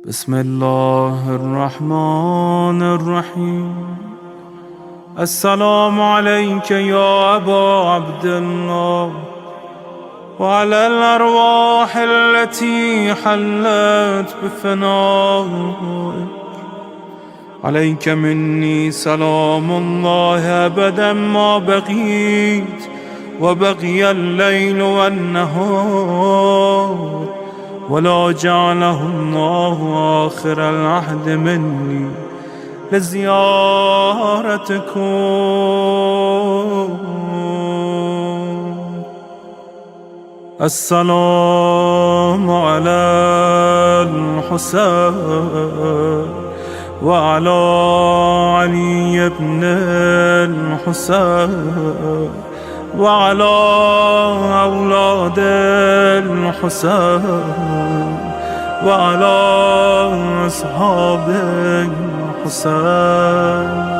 بسم الله الرحمن الرحيم. السلام عليك يا أبا عبد الله وعلى الأرواح التي حلت بفنائك. عليك مني سلام الله أبدا ما بقيت وبقي الليل والنهار، ولا جعله الله آخر العهد مني لزيارتكم. السلام على الحسين وعلى علي بن الحسين وعلى أولاد الحسين وعلى أصحاب الحسين.